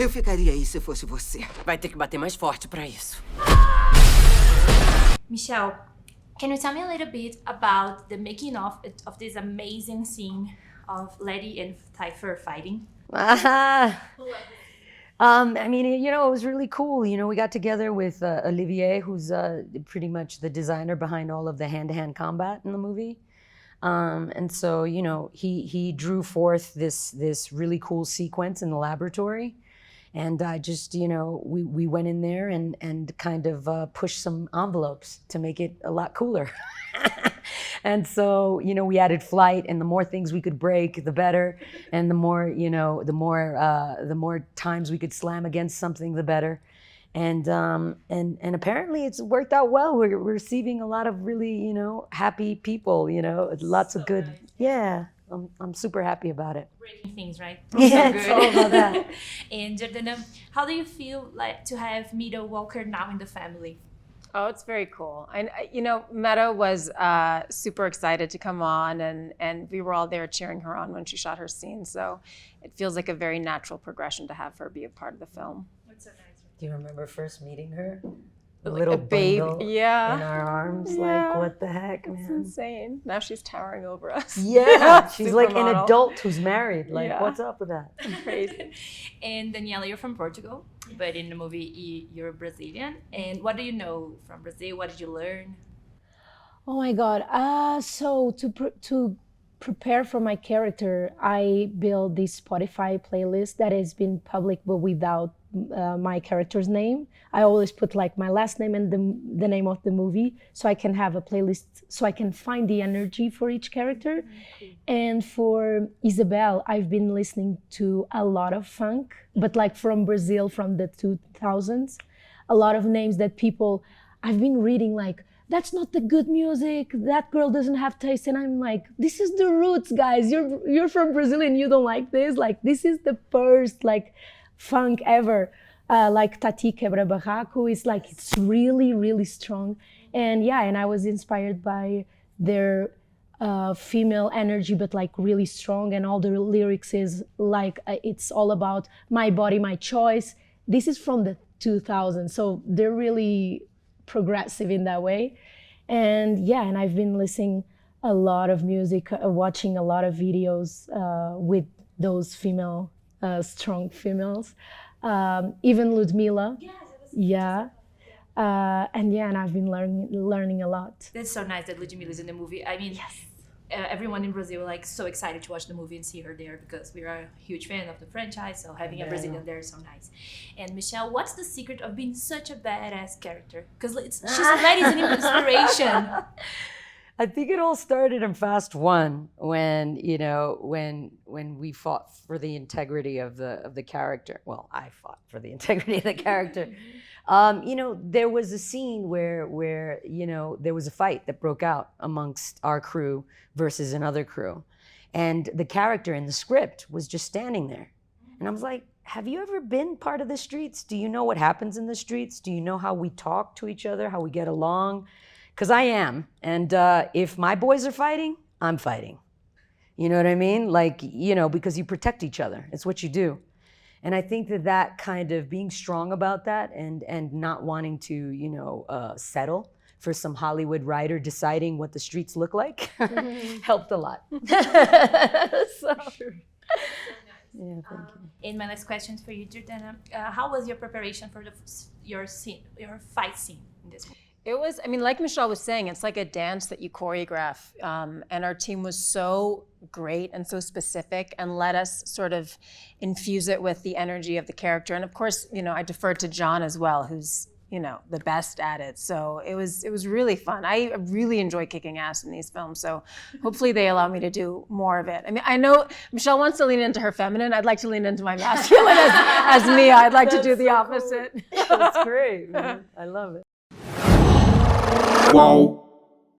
Eu ficaria aí se fosse você. Vai ter que bater mais forte pra isso. Michelle, can you tell me a little bit about the making of this amazing scene of Letty and Typher fighting? I mean, you know, it was really cool. You know, we got together with Olivier, who's pretty much the designer behind all of the hand-to-hand combat in the movie. And so, you know, he drew forth this really cool sequence in the laboratory. And I just, you know, we went in there and kind of pushed some envelopes to make it a lot cooler. And so, you know, we added flight, and the more things we could break, the better. And the more, you know, the more times we could slam against something, the better. And apparently it's worked out well. We're receiving a lot of really, you know, happy people, you know, lots of good, nice. Yeah. I'm super happy about it. Breaking things, right? Yeah, So it's all about that. And Jordana, how do you feel like to have Meadow Walker now in the family? Oh, it's very cool. And, you know, Meadow was super excited to come on, and we were all there cheering her on when she shot her scene. So it feels like a very natural progression to have her be a part of the film. That's so nice. Do you remember first meeting her? A Like little a babe, bundle yeah. in our arms, Yeah. like what the heck, It's man? insane. Now she's towering over us. Yeah, she's like an Supermodel. adult who's married. Like, Yeah. what's up with that? Crazy. And Daniela, you're from Portugal, but in the movie you're Brazilian. And what do you know from Brazil? What did you learn? Oh my God. So to prepare for my character, I built this Spotify playlist that has been public but without my character's name. I always put like my last name and the name of the movie, so I can have a playlist, so I can find the energy for each character. Mm-hmm. And for Isabel, I've been listening to a lot of funk, but like from Brazil, from the 2000s. A lot of names that people, I've been reading like, that's not the good music, that girl doesn't have taste. And I'm like, this is the roots, guys. You're from Brazil and you don't like this? Like, this is the first like funk ever. Like Tati Quebra Barraco is like, it's really, really strong. And yeah, and I was inspired by their female energy, but like really strong. And all the lyrics is like, it's all about my body, my choice. This is from the 2000s. So they're really progressive in that way. And yeah, and I've been listening a lot of music, watching a lot of videos with those female, strong females. Even Ludmilla. Yeah. And yeah, and I've been learning a lot. That's so nice that Ludmilla is in the movie. I mean, everyone in Brazil like so excited to watch the movie and see her there because we are a huge fan of the franchise. So having a Brazilian there is so nice. And Michelle, what's the secret of being such a badass character? Because she's a lady's an inspiration. I think it all started in Fast One when, you know, when we fought for the integrity of the character. Well, I fought for the integrity of the character. You know, there was a scene where you know, there was a fight that broke out amongst our crew versus another crew. And the character in the script was just standing there. And I was like, have you ever been part of the streets? Do you know what happens in the streets? Do you know how we talk to each other, how we get along? Because I am. And if my boys are fighting, I'm fighting. You know what I mean? Like, you know, because you protect each other. It's what you do. And I think that kind of being strong about that and not wanting to, you know, settle for some Hollywood writer deciding what the streets look like helped a lot. So, sure. Yeah, thank you. And my next question for you, Jordana, how was your preparation for your fight scene in this movie? It was, I mean, like Michelle was saying, it's like a dance that you choreograph. And our team was so great and so specific and let us sort of infuse it with the energy of the character. And of course, you know, I deferred to John as well, who's, you know, the best at it. So it was really fun. I really enjoy kicking ass in these films. So hopefully they allow me to do more of it. I mean, I know Michelle wants to lean into her feminine. I'd like to lean into my masculine as Mia. I'd like to do the opposite. Cool. That's great, man. I love it. Wow.